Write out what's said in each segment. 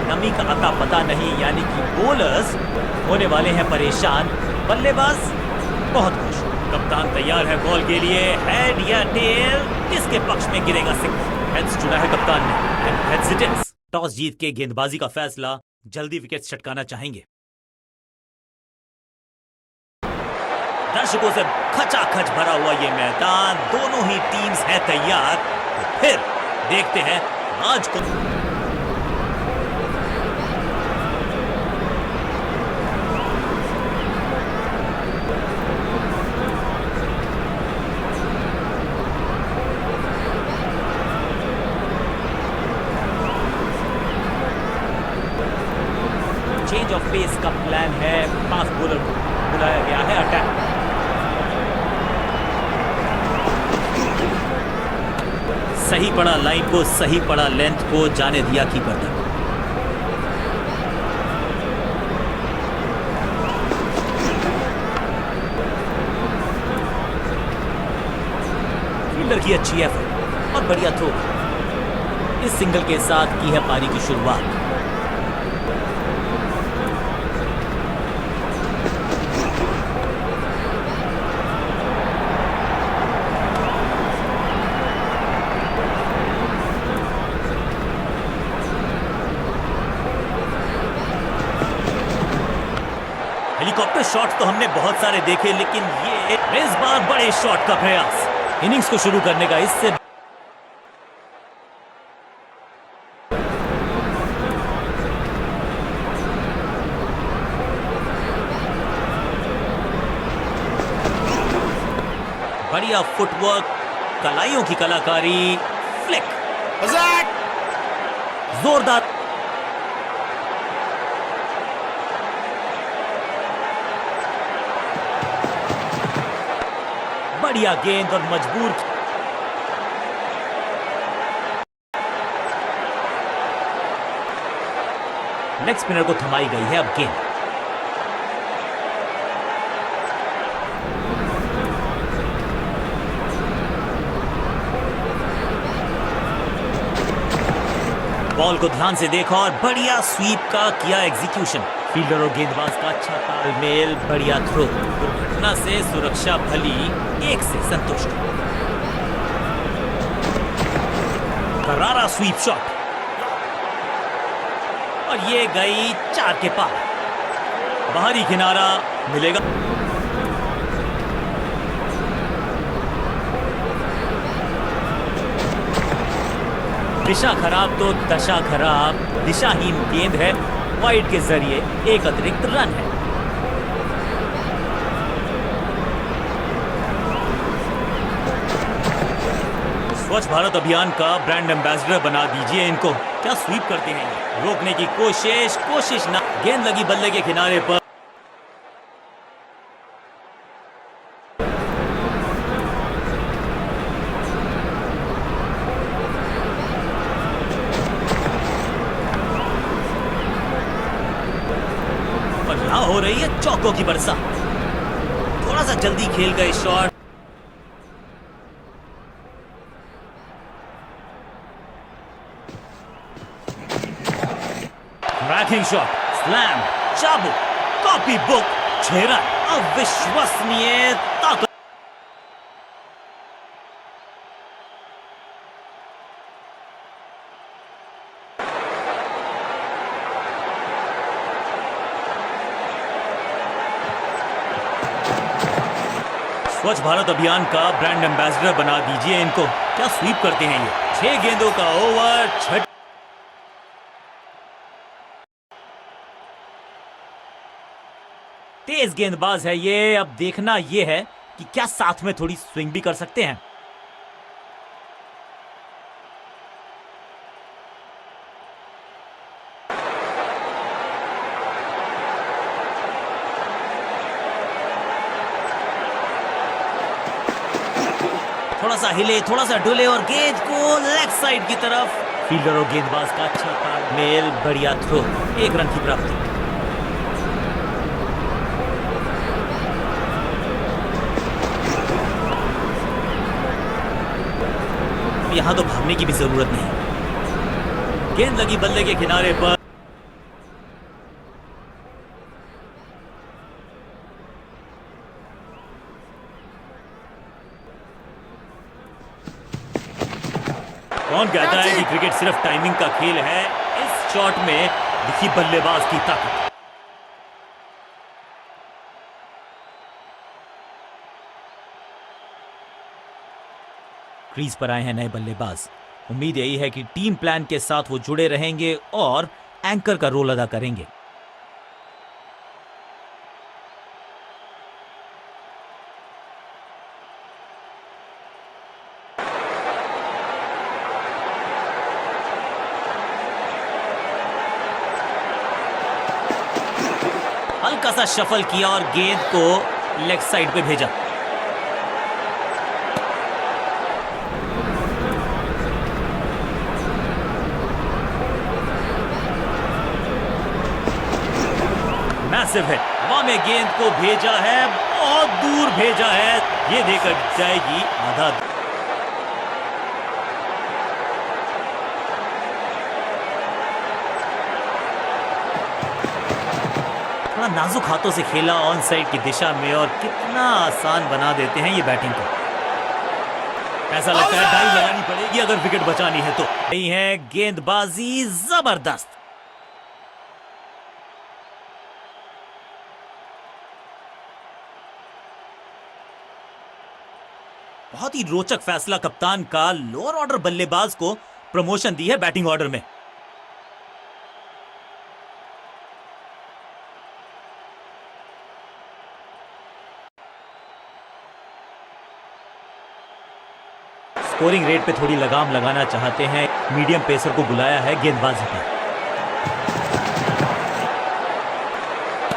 नमी का अता पता नहीं, यानी कि बोलर्स होने वाले हैं परेशान, बल्लेबाज बहुत खुश। कप्तान तैयार है बॉल के लिए, हेड या टेल, किसके पक्ष में गिरेगा सिक्का? हेड्स चुना है कप्तान ने, and heads it is. Toss जीत के गेंदबाजी का फैसला, जल्दी विकेट छटकाना चाहेंगे। दर्शकों से खचाखच भरा हुआ ये मैदान, दोनों ही टीम्स हैं तैयार। तो फिर देखते हैं आज को। चेंज ऑफ पेस का प्लान है, फास्ट बॉलर को बुलाया गया है अटैक। सही पड़ा लाइन को, सही पड़ा लेंथ को, जाने दिया कीपर तक। फील्डर की अच्छी एफर्ट और बढ़िया थ्रो। इस सिंगल के साथ की है पारी की शुरुआत। हेलीकॉप्टर शॉट तो हमने बहुत सारे देखे, लेकिन ये इस बार बड़े शॉट का प्रयास इनिंग्स को शुरू करने का। इससे बढ़िया फुटवर्क, कलाइयों की कलाकारी, फ्लिक, जोरदार। बढ़िया गेंद और मजबूर। लेग स्पिनर को थमाई गई है अब गेंद। बॉल को ध्यान से देखा और बढ़िया स्वीप का किया एग्जीक्यूशन। फील्डर और गेंदबाज का अच्छा तालमेल, बढ़िया थ्रो। दुर्घटना से सुरक्षा भली, एक से संतुष्ट। करारा स्वीप शॉट और ये गई 4 के पार। बाहरी किनारा मिलेगा। दिशा खराब तो दशा खराब। दिशाहीन गेंद है, वाइड के जरिए एक अतिरिक्त रन है। स्वच्छ भारत अभियान का ब्रांड एम्बेसडर बना दीजिए इनको। क्या स्वीप करते हैं ये, रोकने की कोशिश ना। गेंद लगी बल्ले के किनारे पर। और यहां हो रही है चौकों की बरसात। थोड़ा सा जल्दी खेल गए शॉट। क्रैकिंग शॉट, स्लैम, चाबुक, कॉपी बुक, 6 रन। अविश्वसनीय ताकत। स्वच्छ भारत अभियान का ब्रांड एम्बेसडर बना दीजिए इनको। क्या स्वीप करते हैं ये। 6 गेंदों का ओवर, 6 तेज गेंदबाज है ये। अब देखना ये है कि क्या साथ में थोड़ी स्विंग भी कर सकते हैं। थोड़ा सा हिले, थोड़ा सा डुले और गेंद को लेग साइड की तरफ। फील्डर और गेंदबाज का अच्छा तालमेल, बढ़िया थ्रो, 1 रन की प्राप्ति। यहां तो भागने की भी जरूरत नहीं। गेंद लगी बल्ले के किनारे पर। कौन कहता है कि क्रिकेट सिर्फ टाइमिंग का खेल है? इस शॉट में दिखी बल्लेबाज की ताकत। क्रीज पर आए हैं नए बल्लेबाज। उम्मीद यही है कि टीम प्लान के साथ वो जुड़े रहेंगे और एंकर का रोल अदा करेंगे। हल्का सा शफल किया और गेंद को लेग साइड पे भेजा। मैसिव हिट, हवा में गेंद को भेजा है, बहुत दूर भेजा है, ये देकर जाएगी आधा। थोड़ा नाजुक हाथों से खेला ऑन साइड की दिशा में और कितना आसान बना देते हैं ये बैटिंग को। ऐसा लगता है डाई लगानी पड़ेगी अगर विकेट बचानी है तो। नहीं है गेंदबाजी जबरदस्त। बहुत ही रोचक फैसला कप्तान का, लोअर ऑर्डर बल्लेबाज को प्रमोशन दी है बैटिंग ऑर्डर में। स्कोरिंग रेट पे थोड़ी लगाम लगाना चाहते हैं, मीडियम पेसर को बुलाया है गेंदबाजी पर।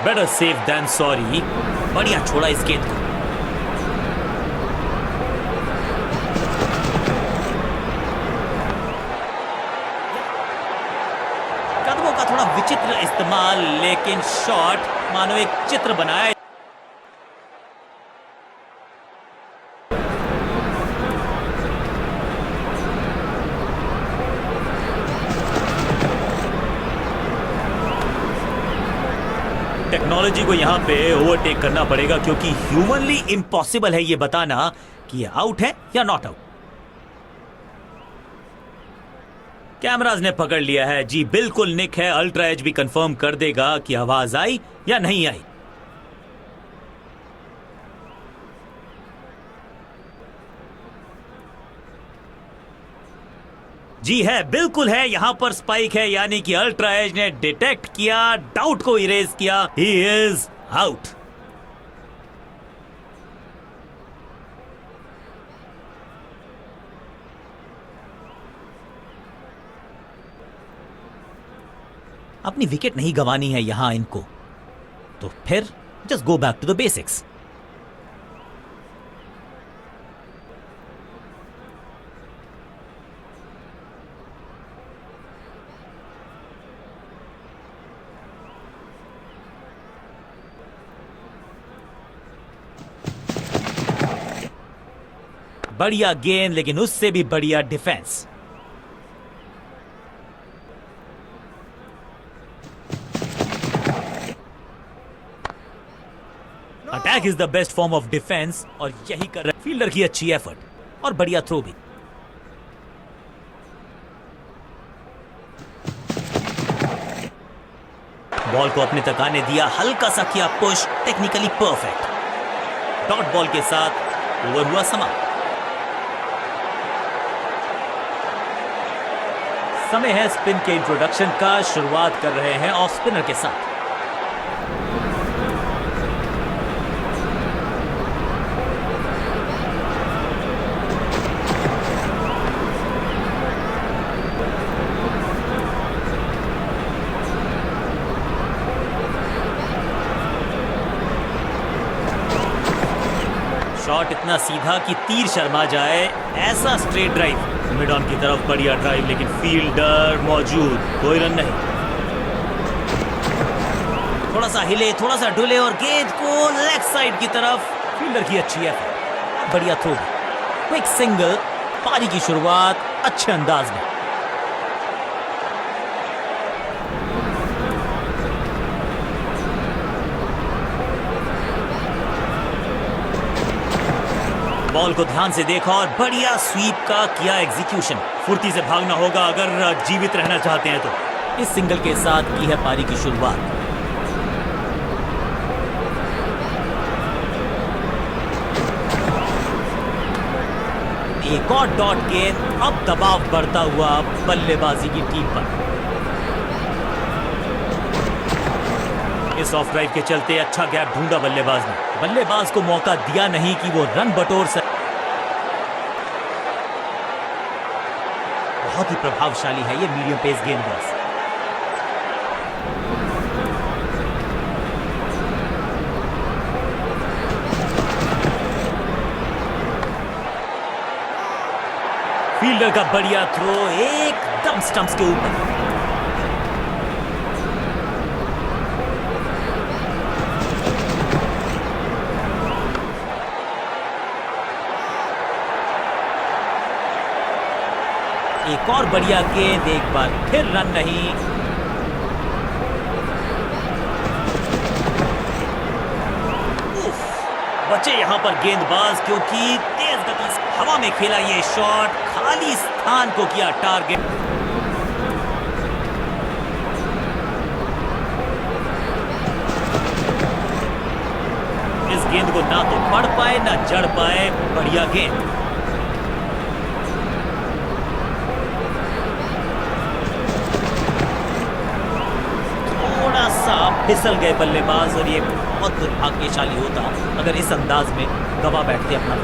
बेटर सेफ देन सॉरी, बढ़िया छोड़ा इस गेंद को। कदमों का थोड़ा विचित्र इस्तेमाल, लेकिन शॉट मानो एक चित्र बनाया। टेक्नोलॉजी को यहां पे ओवरटेक करना पड़ेगा, क्योंकि ह्यूमनली इम्पॉसिबल है ये बताना कि आउट है या नॉट आउट। कैमराज ने पकड़ लिया है जी, बिल्कुल निक है। अल्ट्रा एज भी कंफर्म कर देगा कि आवाज आई या नहीं आई। जी है, बिल्कुल है, यहां पर स्पाइक है, यानी कि अल्ट्रा एज ने डिटेक्ट किया, डाउट को इरेज किया। He is out. अपनी विकेट नहीं गंवानी है यहां इनको, तो फिर just go back to the basics. बढ़िया गेंद, लेकिन उससे भी बढ़िया defence. Attack is the best form of defence, और यही कर रहे फील्डर की अच्छी एफर्ट और बढ़िया थ्रो भी। बॉल को अपने तक आने दिया, हल्का सा किया push, technically perfect. Dot ball के साथ ओवर हुआ समाप्त। समय है स्पिन के इंट्रोडक्शन का। शुरुआत कर रहे हैं ऑफ स्पिनर के साथ। शॉट इतना सीधा कि तीर शर्मा जाए, ऐसा स्ट्रेट ड्राइव मिड ऑन की तरफ, बढ़िया ड्राइव, लेकिन फील्डर मौजूद, कोई रन नहीं। थोड़ा सा हिले, थोड़ा सा डुले और गेंद को लेग साइड की तरफ, फील्डर की अच्छी है, बढ़िया थ्रो, क्विक सिंगल। पारी की शुरुआत अच्छे अंदाज में। बॉल को ध्यान से देखा और बढ़िया स्वीप का किया एग्जीक्यूशन। फुर्ती से भागना होगा अगर जीवित रहना चाहते हैं तो। इस सिंगल के साथ की है पारी की शुरुआत। एक और डॉट गेंद, अब दबाव बढ़ता हुआ बल्लेबाजी की टीम पर। इस ऑफ ड्राइव के चलते अच्छा गैप ढूंढा बल्लेबाज ने। बल्लेबाज को मौका दिया नहीं कि वो रन बटोर सके। बहुत ही प्रभावशाली है ये मीडियम पेस गेंदबाज। फील्डर का बढ़िया थ्रो एकदम स्टंप्स के ऊपर। एक और बढ़िया गेंद, एक बार फिर रन नहीं। उफ, बचे यहां पर गेंदबाज क्योंकि तेज गति से हवा में खेला ये शॉट, खाली स्थान को किया टारगेट। इस गेंद को ना तो पढ़ पाए ना जड़ पाए। बढ़िया गेंद। फिसल गए बल्लेबाज और ये बहुत दुर्भाग्यशाली होता अगर इस अंदाज में गवा बैठते अपना।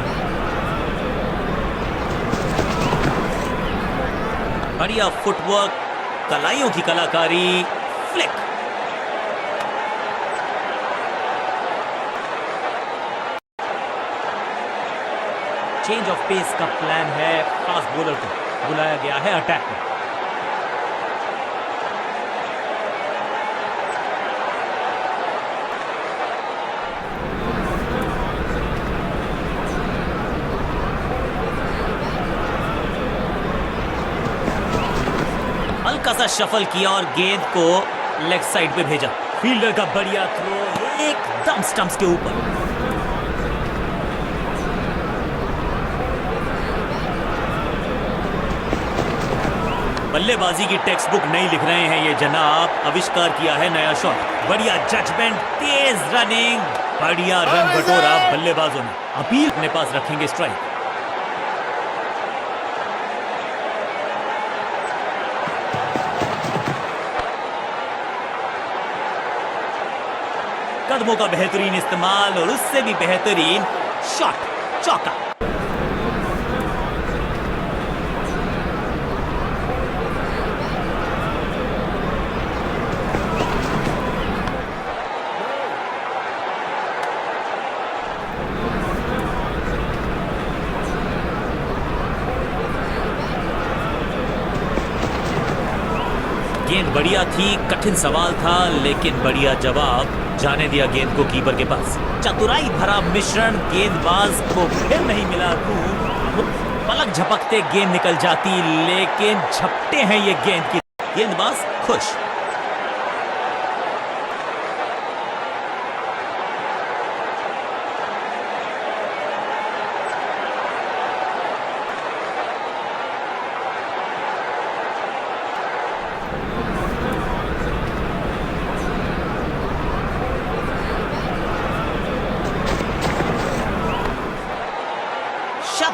बढ़िया फुटवर्क, कलाइयों की कलाकारी, फ्लिक। चेंज ऑफ पेस का प्लान है। फास्ट बॉलर को बुलाया गया है अटैक में। हल्का सा शफल किया और गेंद को लेग साइड पे भेजा। फील्डर का बढ़िया थ्रो एकदम स्टंप्स के ऊपर। बल्लेबाजी की टेक्स्ट बुक नहीं लिख रहे हैं ये जनाब। आविष्कार किया है नया शॉट। बढ़िया जजमेंट, तेज रनिंग, बढ़िया रन बटोरा बल्लेबाजों ने। अपील अपने पास रखेंगे स्ट्राइक। कदमों का बेहतरीन इस्तेमाल और उससे भी बेहतरीन शॉट, चौका। गेंद बढ़िया थी, कठिन सवाल था लेकिन बढ़िया जवाब। जाने दिया गेंद को कीपर के पास। चतुराई भरा मिश्रण, गेंदबाज को फिर नहीं मिला रूम। पलक झपकते गेंद निकल जाती लेकिन झपटे हैं ये गेंद की। गेंदबाज खुश।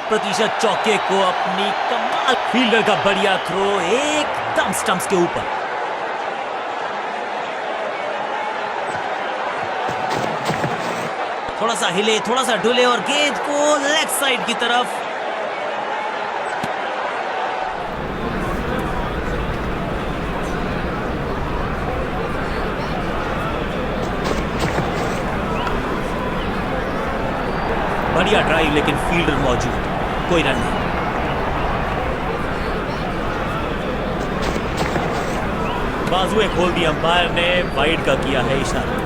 प्रतिशत चौके को अपनी कमाल। फील्डर का बढ़िया थ्रो एकदम स्टंप्स के ऊपर। थोड़ा सा हिले, थोड़ा सा डुले और गेंद को लेग साइड की तरफ। बढ़िया ड्राइव लेकिन फील्डर मौजूद, कोई रन नहीं। बाजुएं खोल दी अंपायर ने, वाइड का किया है इशारा।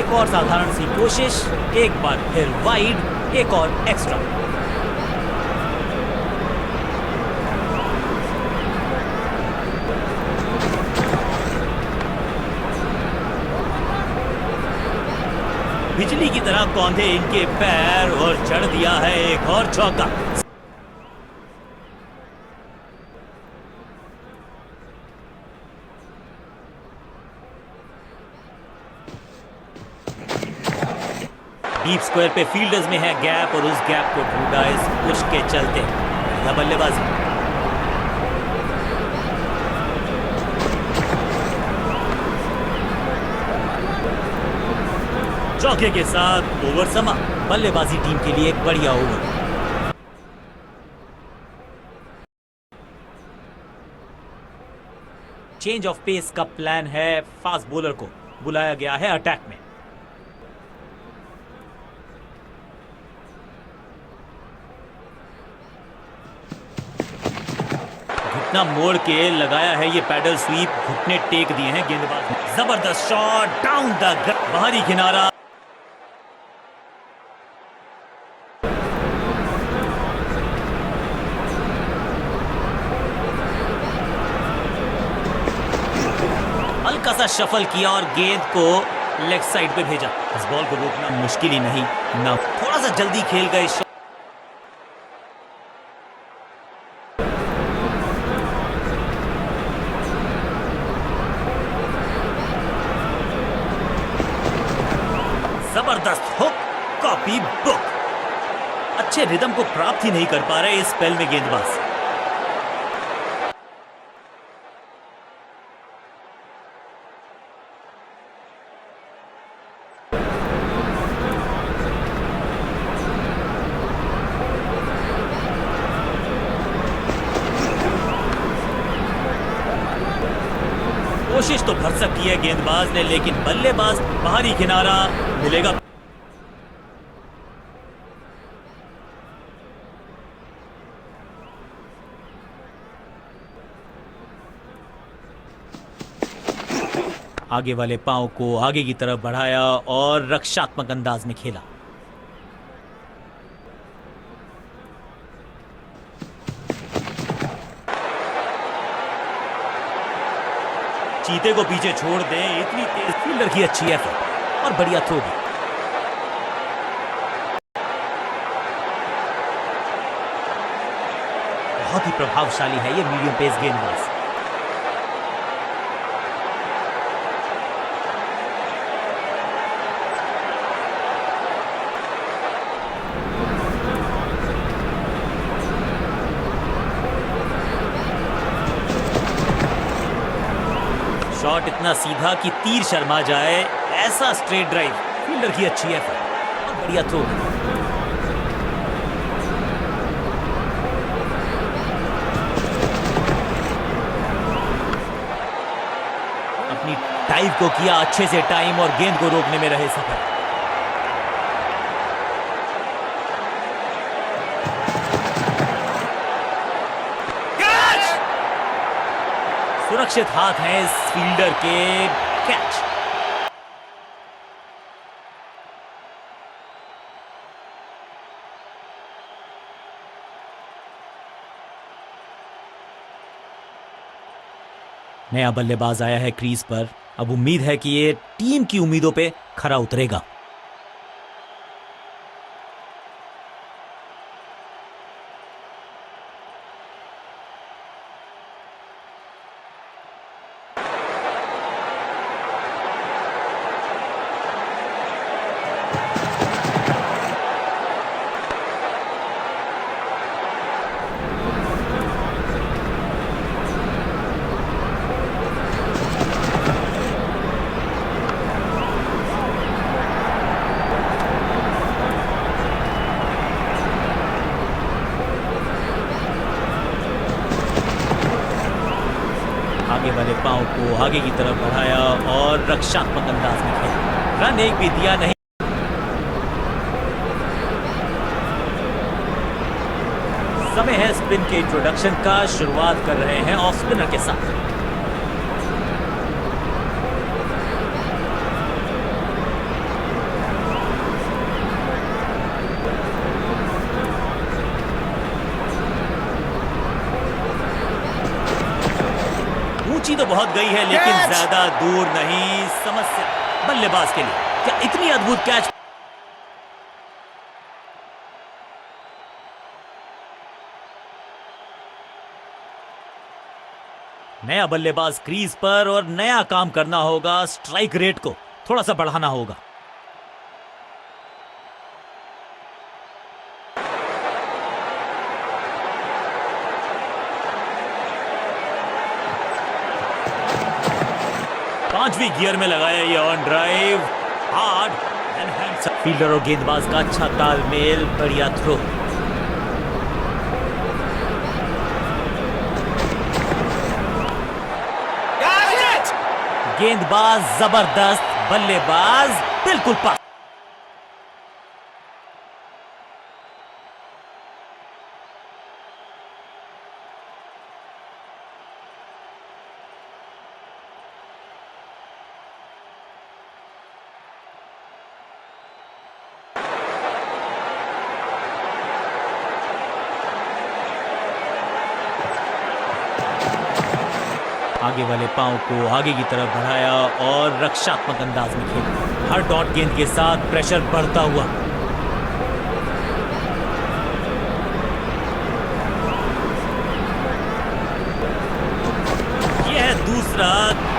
एक और साधारण सी कोशिश, एक बार फिर वाइड, एक और एक्स्ट्रा। बिजली की तरह कौंधे इनके पैर और जड़ दिया है एक और चौका। डीप स्क्वायर पे फील्डर्स में है गैप और उस गैप को ढूंढा इस पुश के चलते। यह बल्लेबाजी चौके के साथ ओवर समा। बल्लेबाजी टीम के लिए एक बढ़िया ओवर। चेंज ऑफ पेस का प्लान है। फास्ट बॉलर को बुलाया गया है अटैक में। घुटना मोड़ के लगाया है ये पैडल स्वीप। घुटने टेक दिए हैं गेंदबाज ने। जबरदस्त शॉट डाउन द बाहरी किनारा। हल्का सा शफल किया और गेंद को लेग साइड पे भेजा। इस बॉल को रोकना मुश्किल ही नहीं ना, थोड़ा सा जल्दी खेल गए। जबरदस्त हुक, कॉपी बुक। अच्छे रिदम को प्राप्त ही नहीं कर पा रहे इस स्पेल में गेंदबाज। कोशिश तो भरसक की है गेंदबाज ने, लेकिन बल्लेबाज बाहरी किनारा मिलेगा। आगे वाले पांव को आगे की तरफ बढ़ाया और रक्षात्मक अंदाज में खेला। चीते को पीछे छोड़ दें, इतनी तेज फील्डर की अच्छी है और बढ़िया थ्रो भी। बहुत ही प्रभावशाली है ये मीडियम पेस गेंदबाज। शॉट इतना सीधा कि तीर शर्मा जाए, ऐसा स्ट्रेट ड्राइव। फील्डर की अच्छी है और बढ़िया थ्रो। अपनी टाइप को किया अच्छे से टाइम और गेंद को रोकने में रहे सफल। सुरक्षित हाथ है इस फील्डर के। कैच। नया बल्लेबाज आया है क्रीज पर। अब उम्मीद है कि ये टीम की उम्मीदों पे खरा उतरेगा। आगे वाले पांव को आगे की तरफ बढ़ाया और रक्षात्मक अंदाज में खेला। रन एक भी दिया नहीं। समय है स्पिन के इंट्रोडक्शन का। शुरुआत कर रहे हैं ऑफ स्पिनर के साथ। ऊंची तो बहुत गई है लेकिन ज्यादा दूर नहीं। समस्या बल्लेबाज के लिए। क्या इतनी अद्भुत कैच नया बल्लेबाज क्रीज पर और नया काम करना होगा। स्ट्राइक रेट को थोड़ा सा बढ़ाना होगा। पांचवी गियर में लगाया ये on drive, hard and handsome. Fielder और गेंदबाज का अच्छा तालमेल, बढ़िया थ्रो। गेंदबाज जबरदस्त, बल्लेबाज बिल्कुल पास। आगे वाले पांव को आगे की तरफ बढ़ाया और रक्षात्मक अंदाज में खेला। हर डॉट गेंद के साथ प्रेशर बढ़ता हुआ। यह है दूसरा।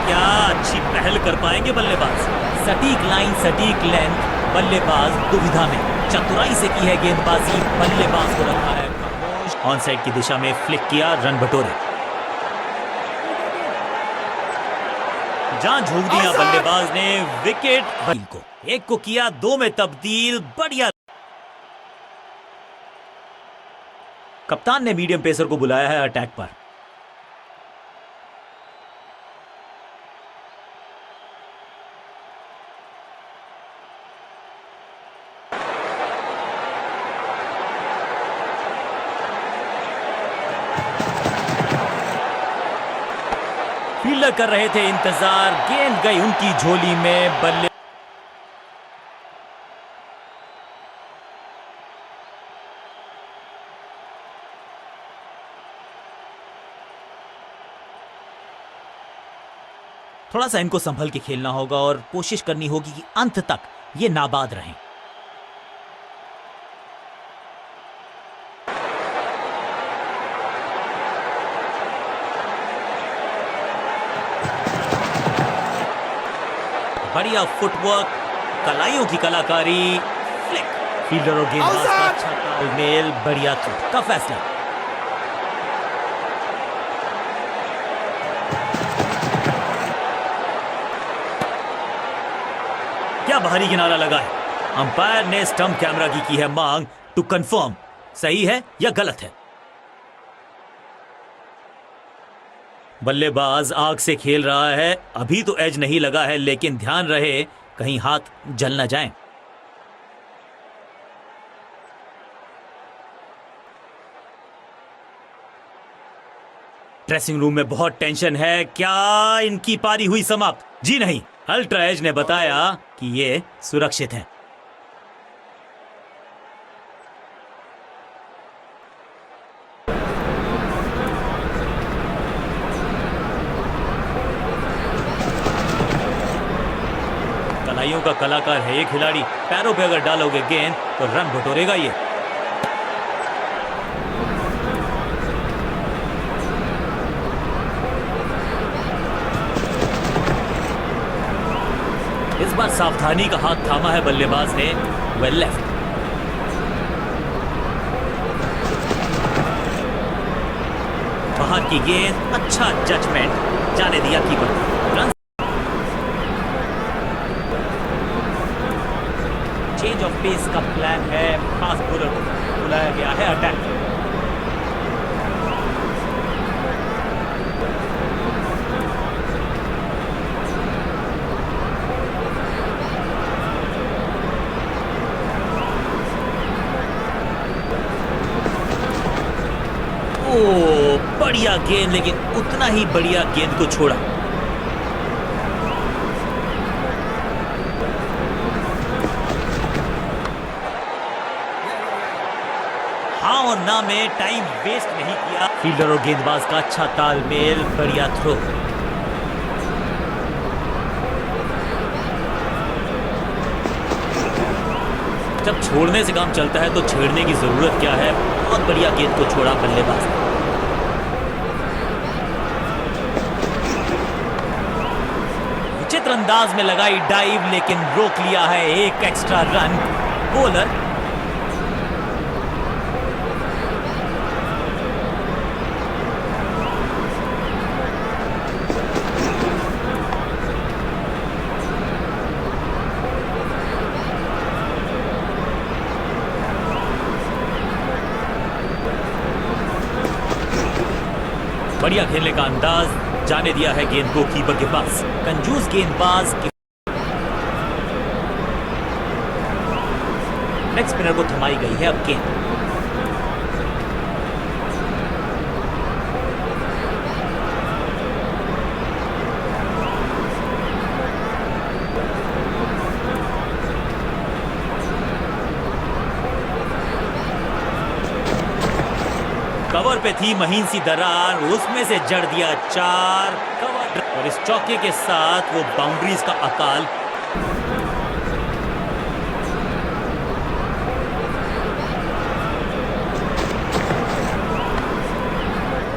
क्या अच्छी पहल कर पाएंगे बल्लेबाज। सटीक लाइन, सटीक लेंथ, बल्लेबाज दुविधा में। चतुराई से की है गेंदबाजी, बल्लेबाज को रखा है खामोश। ऑन साइड की दिशा में फ्लिक किया, रन बटोरे। जहां झोंक दिया बल्लेबाज ने विकेट को। एक को किया दो में तब्दील, बढ़िया। कप्तान ने मीडियम पेसर को बुलाया है अटैक पर। फील्डर कर रहे थे इंतजार, गेंद गई उनकी झोली में। बल्ले थोड़ा सा इनको संभल के खेलना होगा और कोशिश करनी होगी कि अंत तक ये नाबाद रहें। बढ़िया फुटवर्क, कलाइयों की कलाकारी, फ्लिक। फील्डर और गेंदबाज का अच्छा तालमेल, बढ़िया थ्रो का फैसला। क्या भारी किनारा लगा है। अंपायर ने स्टंप कैमरा की है मांग टू कंफर्म सही है या गलत है। बल्लेबाज आग से खेल रहा है। अभी तो एज नहीं लगा है, लेकिन ध्यान रहे कहीं हाथ जल न जाएं। ड्रेसिंग रूम में बहुत टेंशन है। क्या इनकी पारी हुई समाप्त? जी नहीं, अल्ट्रा एज ने बताया कि ये सुरक्षित हैं। कलाइयों का कलाकार है ये खिलाड़ी। पैरों पे अगर डालोगे गेंद तो रन बटोरेगा ये। इस बार सावधानी का हाथ थामा है बल्लेबाज ने। Well left. बाहर की गेंद, अच्छा जजमेंट, जाने दिया keeper. Run. Change of pace का प्लान है। फास्ट बॉलर को बुलाया गया है अटैक। ओ, बढ़िया गेंद, लेकिन उतना ही बढ़िया गेंद को छोड़ा। हाँ और ना में टाइम वेस्ट नहीं किया। फील्डर और गेंदबाज का अच्छा तालमेल, बढ़िया थ्रो। जब छोड़ने से काम चलता है तो छेड़ने की जरूरत क्या है। बहुत बढ़िया गेंद को छोड़ा बल्लेबाज। अंदाज में लगाई डाइव, लेकिन रोक लिया है एक एक्स्ट्रा रन। बॉलर बढ़िया खेलने का अंदाज, जाने दिया है गेंद को कीपर के पास। कंजूस गेंदबाज की लेग स्पिनर को थमाई गई है अब गेंद। कवर पे थी महीन सी दरार, उसमें से जड़ दिया 4 कवर, और इस चौके के साथ वो बाउंड्रीज का अकाल।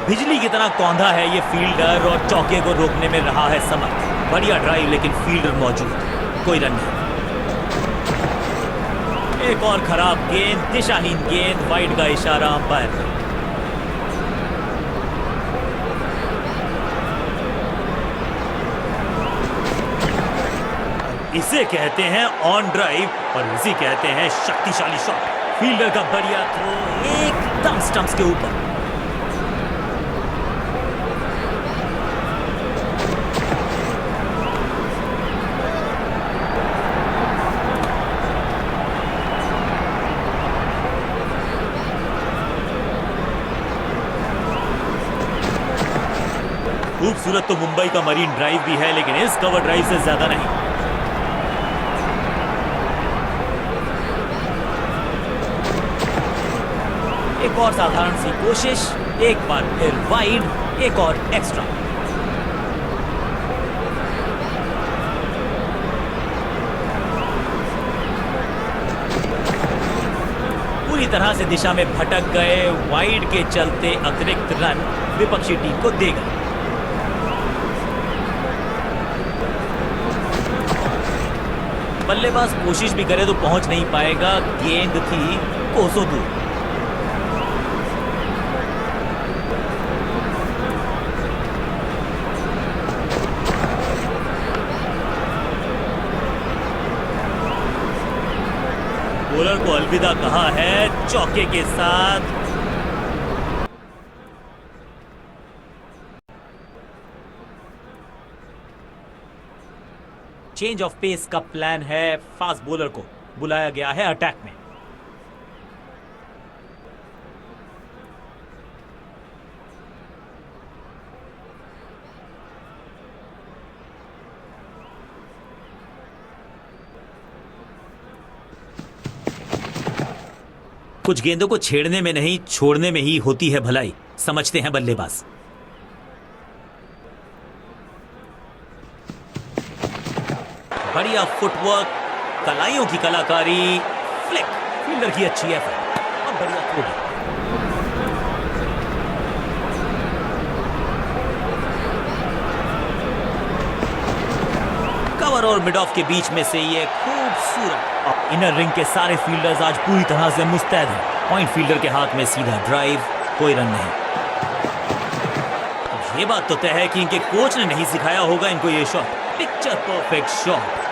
बिजली की तरह कौंधा है ये फील्डर और चौके को रोकने में रहा है समर्थ। बढ़िया ड्राइव, लेकिन फील्डर मौजूद, कोई रन नहीं। एक और खराब गेंद, दिशाहीन गेंद, वाइड का इशारा अंपायर। इसे कहते हैं ऑन ड्राइव और इसे कहते हैं शक्तिशाली शॉट। फील्डर का बढ़िया थ्रो एकदम स्टंप्स के ऊपर। खूबसूरत तो मुंबई का मरीन ड्राइव भी है, लेकिन इस कवर ड्राइव से ज्यादा नहीं। एक और साधारण सी कोशिश, एक बार फिर वाइड, एक और एक्स्ट्रा। पूरी तरह से दिशा में भटक गए, वाइड के चलते अतिरिक्त रन विपक्षी टीम को देगा। बल्लेबाज कोशिश भी करे तो पहुंच नहीं पाएगा, गेंद थी कोसों दूर। बॉलर को अलविदा कहा है चौके के साथ। चेंज ऑफ पेस का प्लान है, फास्ट बॉलर को बुलाया गया है अटैक में। कुछ गेंदों को छेड़ने में नहीं, छोड़ने में ही होती है भलाई, समझते हैं बल्लेबाज। बढ़िया फुटवर्क, कलाइयों की कलाकारी, फ्लिक, फील्डर की अच्छी एफर्ट और बढ़िया थ्रो। कवर और मिड ऑफ के बीच में से ये खूबसूरत। इनर रिंग के सारे फील्डर्स आज पूरी तरह से मुस्तैद हैं। पॉइंट फील्डर के हाथ में सीधा ड्राइव, कोई रन नहीं। अब ये बात तो तय है कि इनके कोच ने नहीं सिखाया होगा इनको ये शॉट। पिक्चर परफेक्ट शॉट,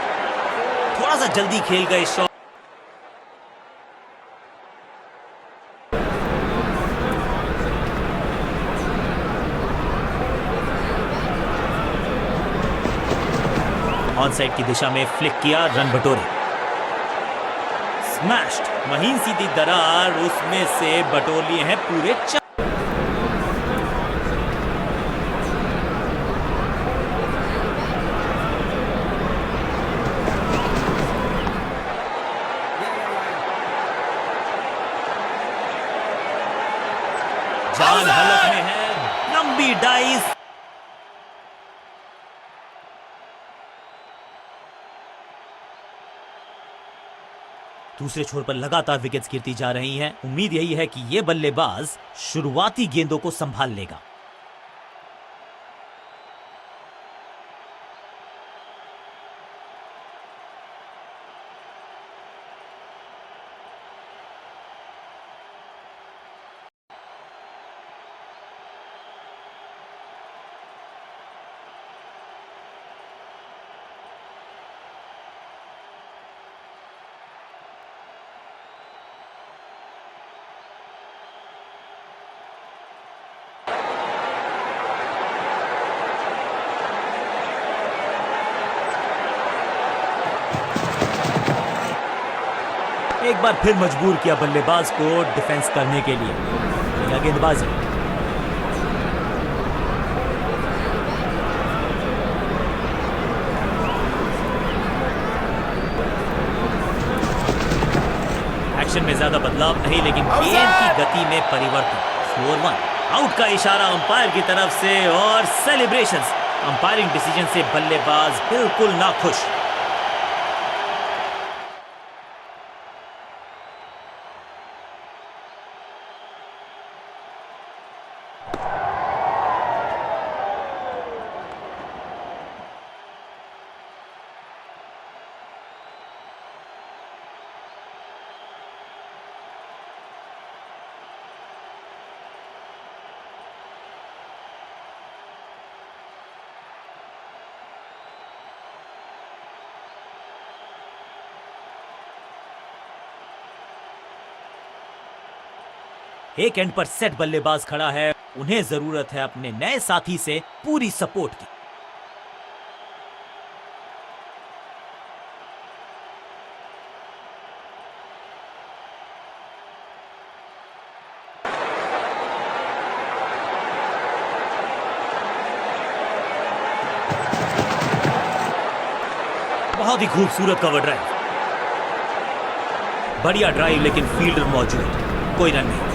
थोड़ा सा जल्दी खेल गए शॉट। ऑन साइड की दिशा में फ्लिक किया, रन बटोरे। स्मैश्ड, महीन सीधी दरार, उसमें से बटोर लिए हैं पूरे 4। जान हलक में है, लंबी डाइस। दूसरे छोर पर लगातार विकेट्स गिरती जा रही हैं। उम्मीद यही है कि यह बल्लेबाज शुरुआती गेंदों को संभाल लेगा। एक बार फिर मजबूर किया बल्लेबाज को डिफेंस करने के लिए। या गेंदबाजी एक्शन में ज्यादा बदलाव नहीं, लेकिन गेंद की गति में परिवर्तन। 4-1 आउट का इशारा अंपायर की तरफ से और सेलिब्रेशंस। अंपायरिंग डिसीजन से बल्लेबाज बिल्कुल नाखुश। एक एंड पर सेट बल्लेबाज खड़ा है, उन्हें जरूरत है अपने नए साथी से पूरी सपोर्ट की। बहुत ही खूबसूरत कवर ड्राइव, बढ़िया ड्राइव, लेकिन फील्डर मौजूद, कोई रन नहीं।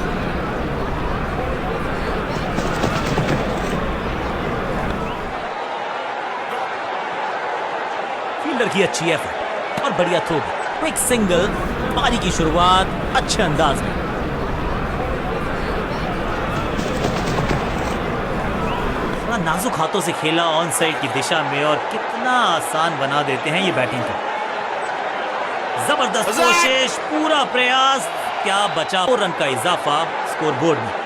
फील्डर की अच्छी एफर्ट और बढ़िया थ्रो भी। क्विक सिंगल, पारी की शुरुआत अच्छे अंदाज में। थोड़ा नाजुक हाथों से खेला ऑन साइड की दिशा में, और कितना आसान बना देते हैं ये बैटिंग को। जबरदस्त कोशिश, पूरा प्रयास, क्या बचा। 4 रन का इजाफा स्कोरबोर्ड में।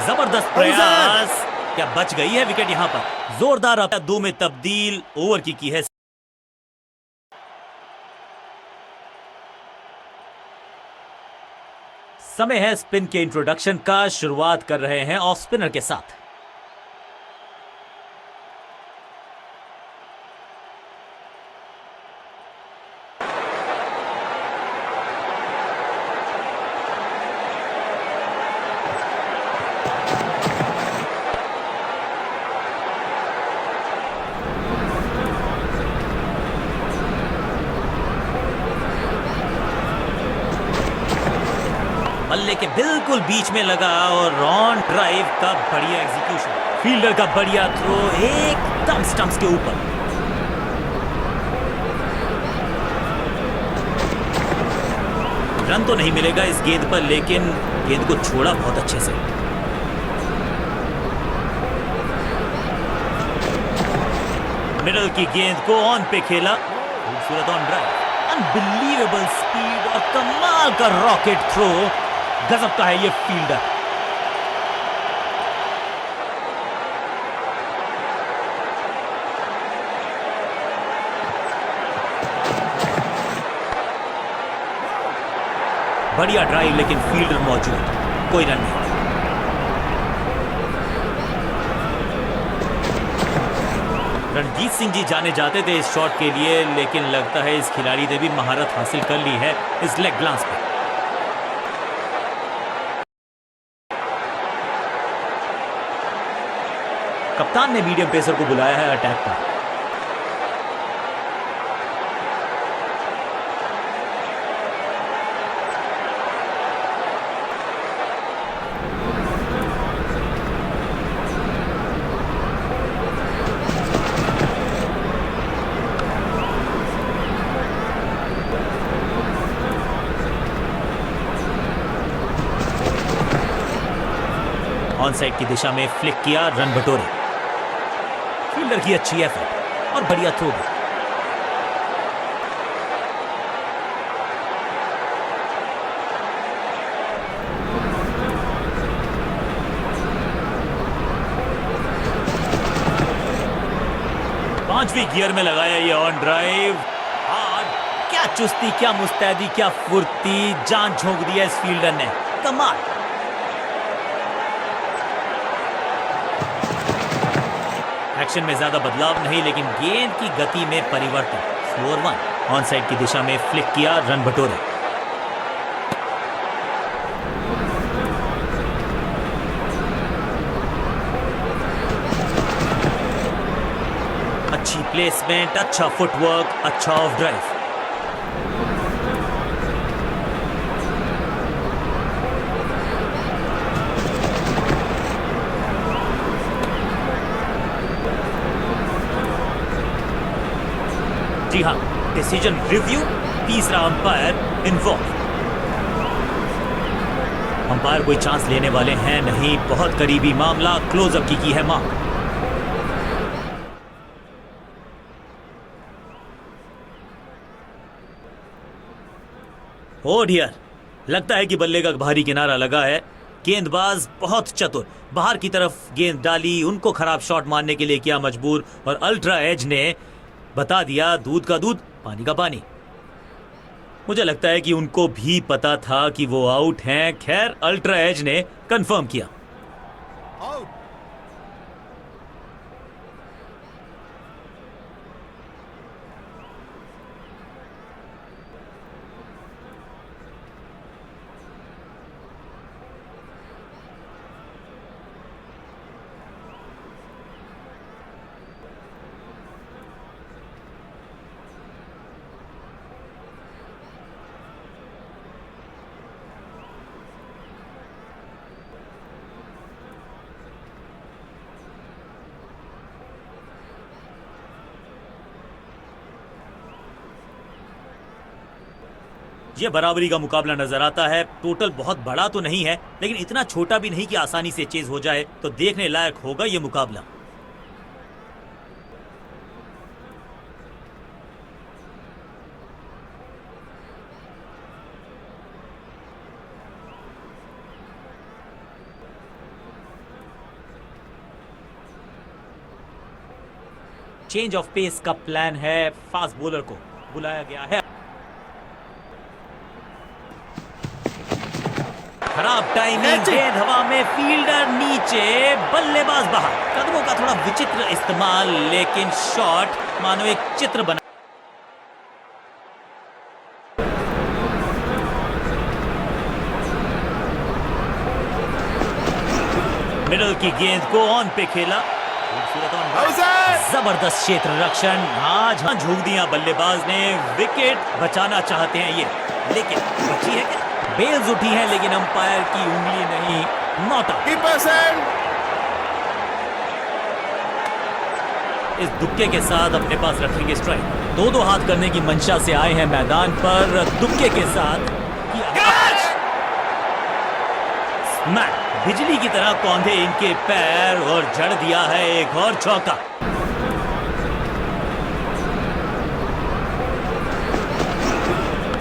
जबरदस्त प्रयास, क्या बच गई है विकेट यहां पर। जोरदार 2 में तब्दील, ओवर की है। समय है स्पिन के इंट्रोडक्शन का। शुरुआत कर रहे हैं ऑफ स्पिनर के साथ। बल्ले के बिल्कुल बीच में लगा और ऑन ड्राइव का बढ़िया एग्जीक्यूशन। फील्डर का बढ़िया थ्रो एकदम स्टंप्स के ऊपर। रन तो नहीं मिलेगा इस गेंद पर, लेकिन गेंद को छोड़ा बहुत अच्छे से। मिडल की गेंद को ऑन पे खेला, खूबसूरत ऑन ड्राइव, अनबिलीवेबल स्पीड और कमाल का रॉकेट थ्रो। गजब का है ये फील्डर। बढ़िया ड्राइव, लेकिन फील्डर मौजूद, कोई रन नहीं। रणजीत सिंह जी जाने जाते थे इस शॉट के लिए, लेकिन लगता है इस खिलाड़ी ने भी महारत हासिल कर ली है इस लेग ग्लांस पे। कप्तान ने मीडियम पेसर को बुलाया है अटैक पर। ऑन साइड की दिशा में फ्लिक किया, रन बटोरे। फील्डर की अच्छी एफर्ट और बढ़िया थ्रो भी। पांचवी गियर में लगाया ये ऑन ड्राइव। क्या चुस्ती, क्या मुस्तैदी, क्या फुर्ती, जान झोंक दिया इस फील्डर ने। कमाल। एक्शन में ज्यादा बदलाव नहीं, लेकिन गेंद की गति में परिवर्तन। स्लोअर वन ऑन साइड की दिशा में फ्लिक किया, रन बटोरे। अच्छी प्लेसमेंट, अच्छा फुटवर्क, अच्छा ऑफ ड्राइव। जी हाँ, डिसीजन रिव्यू, तीसरा अंपायर इन्वॉल्व। अंपायर कोई चांस लेने वाले हैं नहीं, बहुत करीबी मामला, क्लोजअप की है मांग। ओ डियर, लगता है कि बल्ले का भारी किनारा लगा है। गेंदबाज बहुत चतुर, बाहर की तरफ गेंद डाली, उनको खराब शॉट मारने के लिए किया मजबूर, और अल्ट्रा एज ने बता दिया दूध का दूध पानी का पानी। मुझे लगता है कि उनको भी पता था कि वो आउट हैं। खैर, अल्ट्रा एज ने कंफर्म किया। ये बराबरी का मुकाबला नजर आता है। टोटल बहुत बड़ा तो नहीं है, लेकिन इतना छोटा भी नहीं कि आसानी से चेज हो जाए, तो देखने लायक होगा ये मुकाबला। चेंज ऑफ पेस का प्लान है, फास्ट बॉलर को बुलाया गया है। खराब टाइमिंग, गेंद हवा में, फील्डर नीचे, बल्लेबाज बाहर। कदमों का थोड़ा विचित्र इस्तेमाल, लेकिन शॉट मानो एक चित्र बना। मिडल की गेंद को ऑन पे खेला, जबरदस्त क्षेत्र रक्षण। आज झूक दिया बल्लेबाज ने, विकेट बचाना चाहते हैं ये, लेकिन बची है क्या? बेल्स उठी हैं, लेकिन अंपायर की उंगली नहीं, नॉट आउट। इस दुक्के के साथ अपने पास रखेंगे स्ट्राइक। दो हाथ करने की मंशा से आए हैं मैदान पर, दुक्के के साथ स्मैक, बिजली की तरह कौंधे इनके पैर और जड़ दिया है एक और चौका।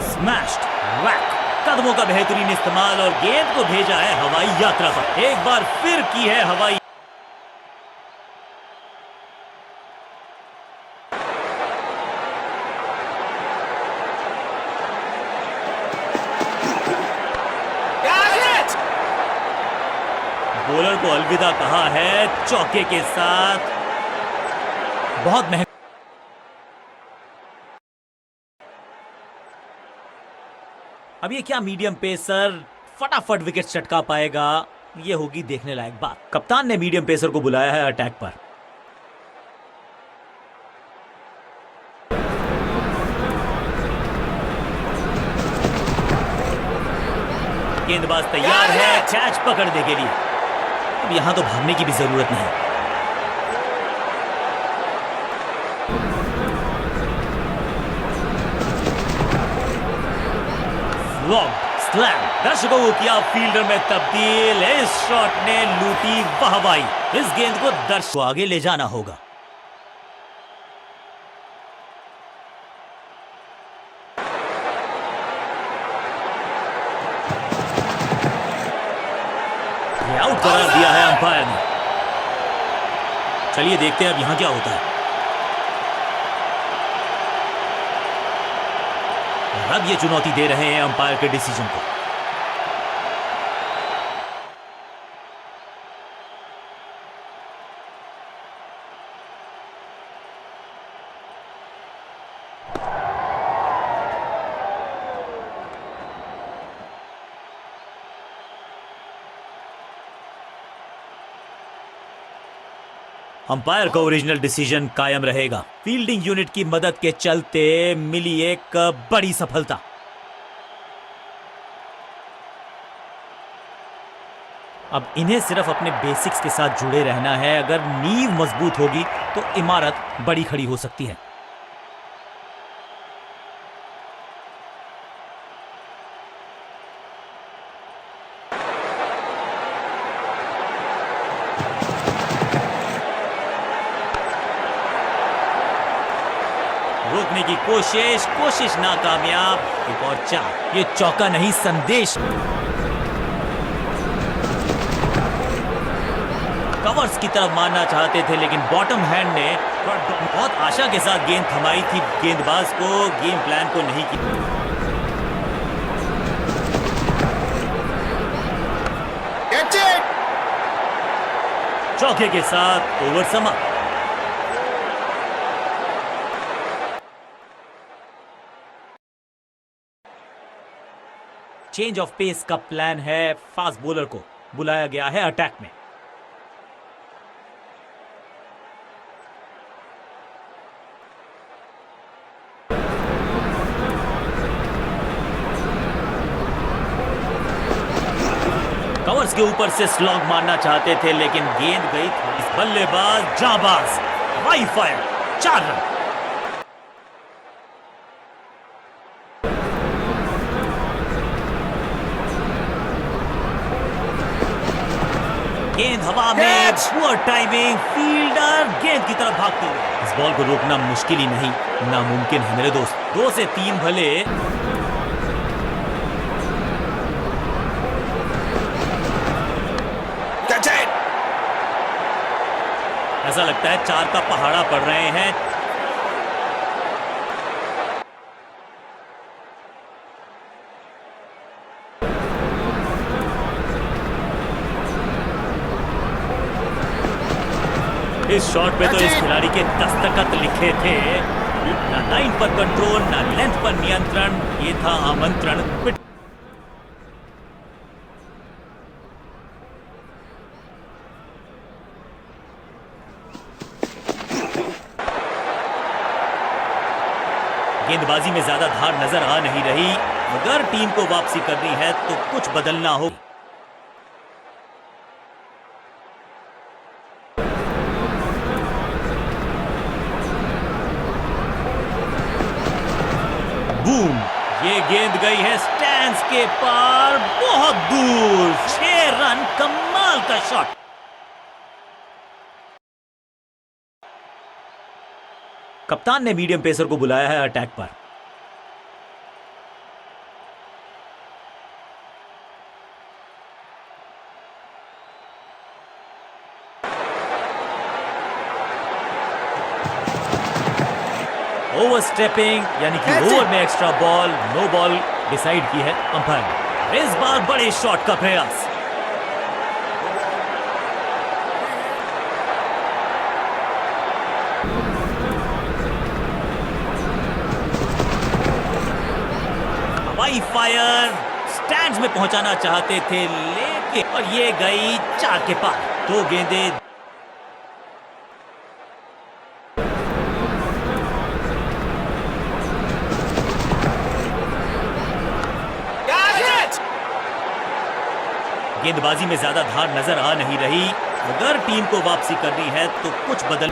स्मैश्ड, वैक, कदमों का बेहतरीन इस्तेमाल और गेंद को भेजा है हवाई यात्रा पर। एक बार फिर की है हवाई। बॉलर को अलविदा कहा है चौके के साथ। बहुत महंगा। अब ये क्या मीडियम पेसर फटाफट विकेट चटका पाएगा, ये होगी देखने लायक बात। कप्तान ने मीडियम पेसर को बुलाया है अटैक पर। गेंदबाज तैयार है कैच पकड़ने के लिए। अब यहां तो भागने की भी जरूरत नहीं। स्लैम, दर्शकों को किया फील्डर में तब्दील। इस शॉट ने लूटी वाहवाही। इस गेंद को दर्शकों को आगे ले जाना होगा। आउट करार दिया है अंपायर ने। चलिए देखते हैं अब यहां क्या होता है। अब ये चुनौती दे रहे हैं अंपायर के डिसीजन को। अंपायर का ओरिजिनल डिसीजन कायम रहेगा। फील्डिंग यूनिट की मदद के चलते मिली एक बड़ी सफलता। अब इन्हें सिर्फ अपने बेसिक्स के साथ जुड़े रहना है। अगर नींव मजबूत होगी तो इमारत बड़ी खड़ी हो सकती है। रोकने की कोशिश नाकामयाब। एक और चार। ये चौका नहीं, संदेश। कवर्स की तरफ मारना चाहते थे, लेकिन बॉटम हैंड ने बहुत आशा के साथ गेंद थमाई थी। गेंदबाज को गेम प्लान को नहीं किया। चौके के साथ ओवर समाप्त। चेंज ऑफ पेस का प्लान है। फास्ट बॉलर को बुलाया गया है अटैक में। कवर्स के ऊपर से स्लॉग मारना चाहते थे, लेकिन गेंद गई थी। बल्लेबाज जाबाज, वाई फायर, 4 रन। गेंद हवा में, पुअर टाइमिंग। फील्डर गेंद की तरफ भागते हुए। इस बॉल को रोकना मुश्किल ही नहीं, नामुमकिन है मेरे दोस्त। 2 से 3 भले। ऐसा लगता है 4 का पहाड़ा पड़ रहे हैं। इस शॉट पे तो इस खिलाड़ी के दस्तखत लिखे थे। ना लाइन पर कंट्रोल, ना लेंथ पर नियंत्रण। ये था आमंत्रण। गेंदबाजी में ज्यादा धार नजर आ नहीं रही। अगर टीम को वापसी करनी है तो कुछ बदलना हो। बूम! ये गेंद गई है स्टैंड्स के पार, बहुत दूर। 6 रन। कमाल का शॉट। कप्तान ने मीडियम पेसर को बुलाया है अटैक पर। ओवर स्टेपिंग, यानी कि ओवर में extra ball, no ball decide की है अंपायर ने। इस बार बड़े शॉट का प्रयास। हवाई फायर, स्टैंड्स में पहुंचाना चाहते थे, लेकिन और ये गई 4 के पार। 2 गेंदें। गेंदबाजी में ज्यादा धार नजर आ नहीं रही। अगर टीम को वापसी करनी है तो कुछ बदल।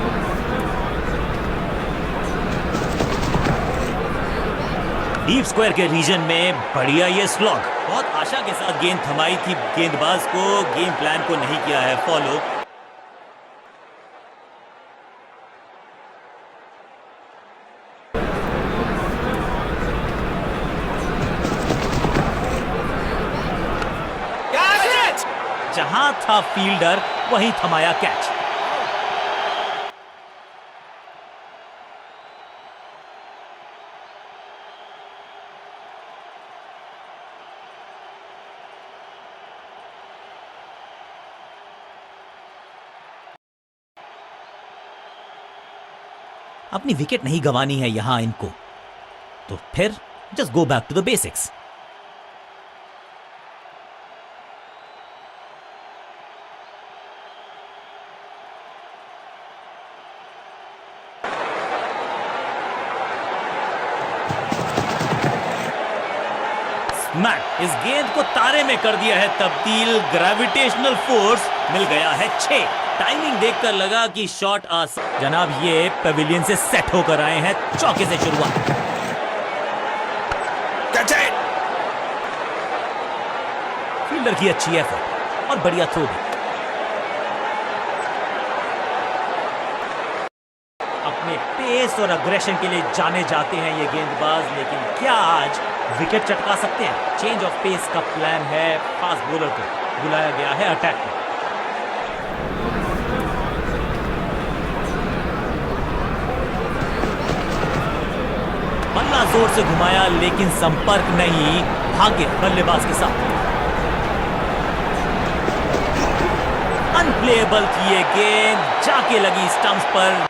डीप स्क्वायर के रीजन में बढ़िया ये स्लॉग। बहुत आशा के साथ गेंद थमाई थी। गेंदबाज को गेम प्लान को नहीं किया है फॉलो। जहां था फील्डर, वहीं थमाया कैच। अपनी विकेट नहीं गंवानी है यहां इनको, तो फिर just go back to the basics. Smack. इस गेंद को तारे में कर दिया है तब्दील। ग्रेविटेशनल फोर्स मिल गया है 6। टाइमिंग देखकर लगा कि शॉट जनाब ये पेविलियन से सेट होकर आए हैं। चौके से शुरुआत। फील्डर की अच्छी एफर्ट और बढ़िया थ्रो भी। अपने पेस और अग्रेशन के लिए जाने जाते हैं ये गेंदबाज, लेकिन क्या आज विकेट चटका सकते हैं? चेंज ऑफ पेस का प्लान है। फास्ट बॉलर को बुलाया गया है अटैक में। बल्ला जोर से घुमाया लेकिन संपर्क नहीं। भाग्य बल्लेबाज के साथ। अनप्लेएबल थी ये गेंद, जाके लगी स्टंप्स पर।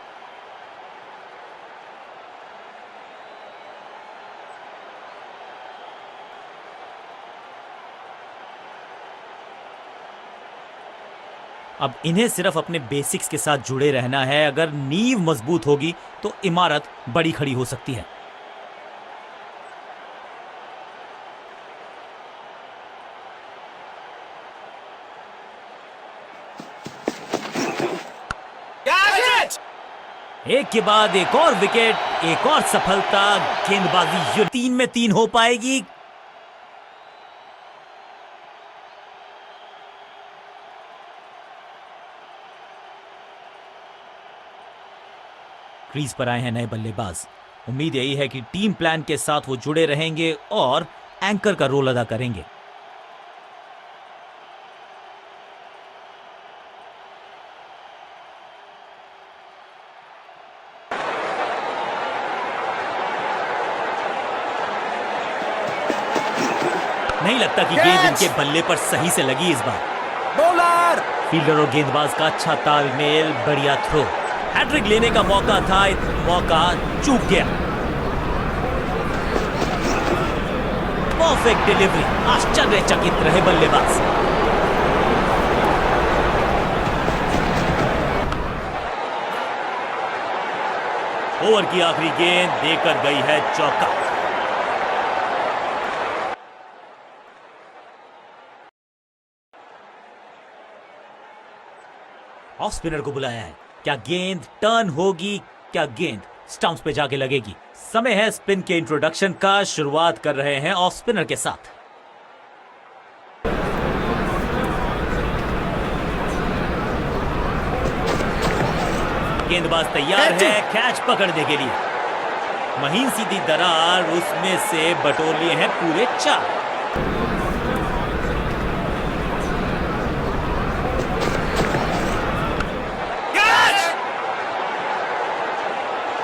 अब इन्हें सिर्फ अपने बेसिक्स के साथ जुड़े रहना है। अगर नींव मजबूत होगी तो इमारत बड़ी खड़ी हो सकती है। एक के बाद एक और विकेट, एक और सफलता। गेंदबाजी 3 में 3 हो पाएगी। क्रीज पर आए हैं नए बल्लेबाज। उम्मीद यही है कि टीम प्लान के साथ वो जुड़े रहेंगे और एंकर का रोल अदा करेंगे। नहीं लगता कि गेंद इनके बल्ले पर सही से लगी इस बार। बॉलर फील्डर और गेंदबाज का अच्छा तालमेल, बढ़िया थ्रो। हैट्रिक लेने का मौका था, मौका चूक गया। Perfect delivery. आश्चर्यचकित रहे बल्लेबाज। ओवर की आखिरी गेंद देकर गई है चौका। ऑफ स्पिनर को बुलाया है। क्या गेंद टर्न होगी? क्या गेंद स्टंप्स पे जाके लगेगी? समय है स्पिन के इंट्रोडक्शन का। शुरुआत कर रहे हैं ऑफ स्पिनर के साथ। गेंदबाज तैयार है कैच पकड़ने के लिए। महीन सीधी दरार, उसमें से बटोर लिए हैं पूरे 4।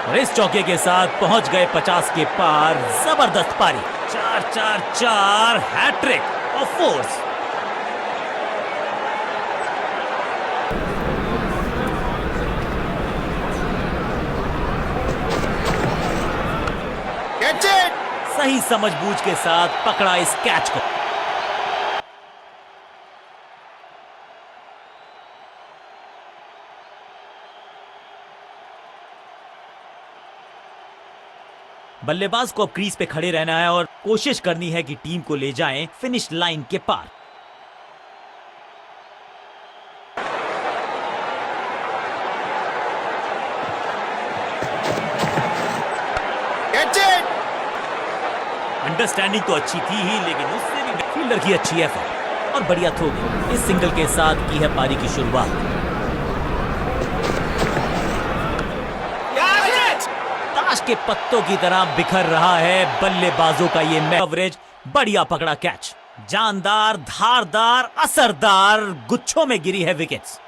और इस चौके के साथ पहुंच गए 50 के पार। जबरदस्त पारी। 4-4-4 हैट्रिक ऑफ फोर्स। सही समझबूझ के साथ पकड़ा इस कैच को। बल्लेबाज को अब क्रीज पे खड़े रहना है और कोशिश करनी है कि टीम को ले जाएं फिनिश लाइन के पार। अंडरस्टैंडिंग तो अच्छी थी ही, लेकिन उससे भी फील्डर की अच्छी एफर्ट और बढ़िया थ्रो भी। इस सिंगल के साथ की है पारी की शुरुआत। ताश के पत्तों की तरह बिखर रहा है बल्लेबाजों का ये कवरेज। बढ़िया पकड़ा कैच। जानदार, धारदार, असरदार। गुच्छों में गिरी है विकेट्स।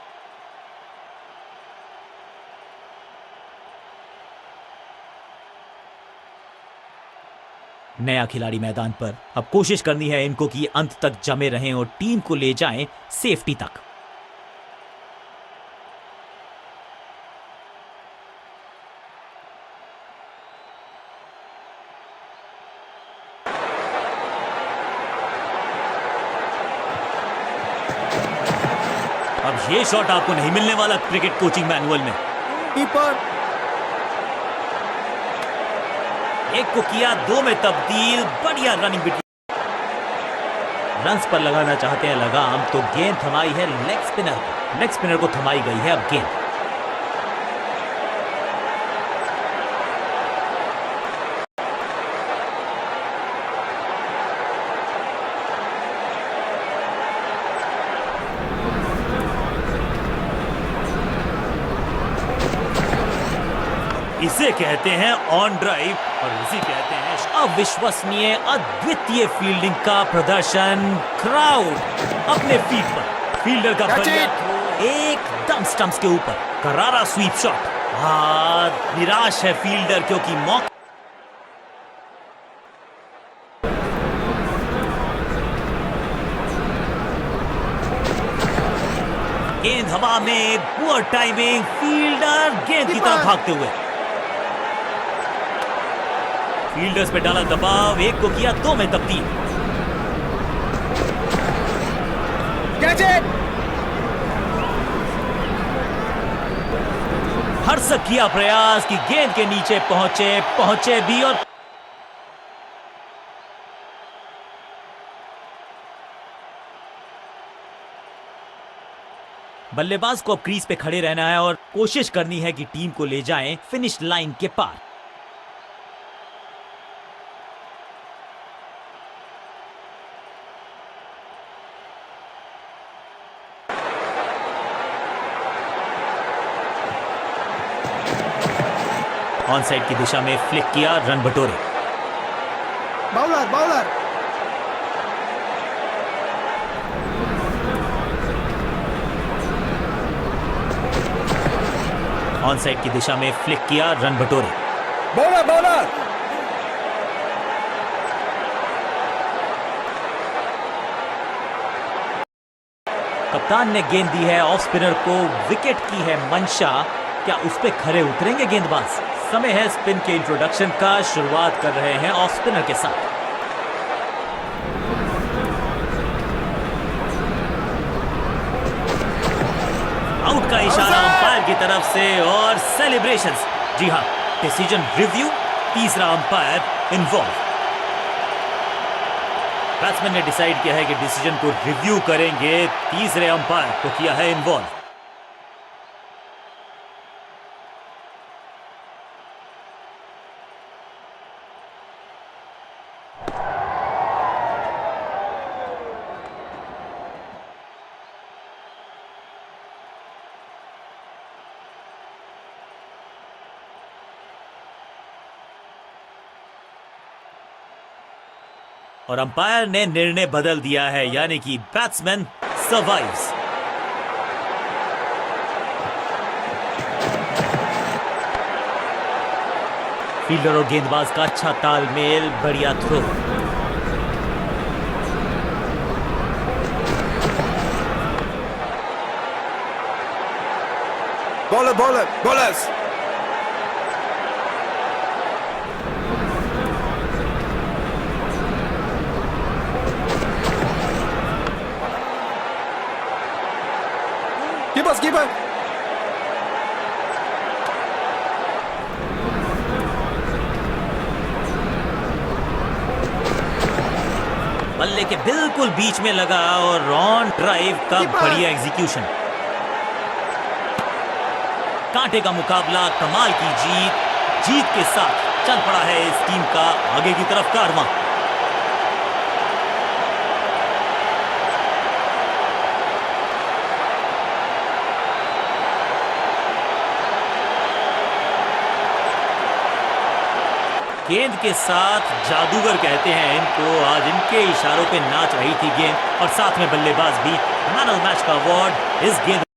नया खिलाड़ी मैदान पर। अब कोशिश करनी है इनको कि अंत तक जमे रहें और टीम को ले जाएं सेफ्टी तक। अब ये शॉट आपको नहीं मिलने वाला क्रिकेट कोचिंग मैनुअल में। कीपर एक को किया 2 में तब्दील। बढ़िया रनिंग बिटवीन। रन्स पर लगाना चाहते हैं लगाम, तो गेंद थमाई है लेग स्पिनर को। लेग स्पिनर को थमाई गई है अब गेंद। इसे कहते हैं ऑन ड्राइव और इसे कहते हैं अविश्वसनीय अद्वितीय फील्डिंग का प्रदर्शन। क्राउड अपने फीट पर, फील्डर का बढ़िया थ्रो एकदम स्टंप्स के ऊपर, करारा स्वीप शॉट। निराश है फील्डर क्योंकि मौका गेंद हवा में, पुअर टाइमिंग, फील्डर गेंद की तरफ भागते हुए, फील्डर्स पे डाला दबाव, एक को किया दो में तब्दील। हरसक किया प्रयास कि गेंद के नीचे पहुंचे भी और बल्लेबाज को अब क्रीज पे खड़े रहना है और कोशिश करनी है कि टीम को ले जाएं फिनिश लाइन के पार। ऑन साइड की दिशा में फ्लिक किया, रन बटोरे। बाउलर ऑन साइड की दिशा में फ्लिक किया, रन बटोरे। बॉलर कप्तान ने गेंद दी है ऑफ स्पिनर को, विकेट की है मंशा। क्या उस पे खरे उतरेंगे गेंदबाज? समय है स्पिन के इंट्रोडक्शन का। शुरुआत कर रहे हैं ऑफ स्पिनर के साथ। आउट का इशारा अंपायर की तरफ से और सेलिब्रेशंस। जी हां, डिसीजन रिव्यू, तीसरा अंपायर इन्वॉल्व। बैट्समैन ने डिसाइड किया है कि डिसीजन को रिव्यू करेंगे, तीसरे अंपायर को किया है इन्वॉल्व। और अंपायर ने निर्णय बदल दिया है, यानी कि बैट्समैन सर्वाइव्स। फील्डर और गेंदबाज का अच्छा तालमेल, बढ़िया थ्रो। बॉलर्स कीपर बल्ले के बिल्कुल बीच में लगा और ऑन ड्राइव का बढ़िया एग्जीक्यूशन। कांटे का मुकाबला, कमाल की जीत के साथ चल पड़ा है इस टीम का आगे की तरफ कारवां। गेंद के साथ जादूगर कहते हैं इनको, आज इनके इशारों पे नाच रही थी गेंद और साथ में बल्लेबाज भी। मैन ऑफ द मैच का अवार्ड इस गेंद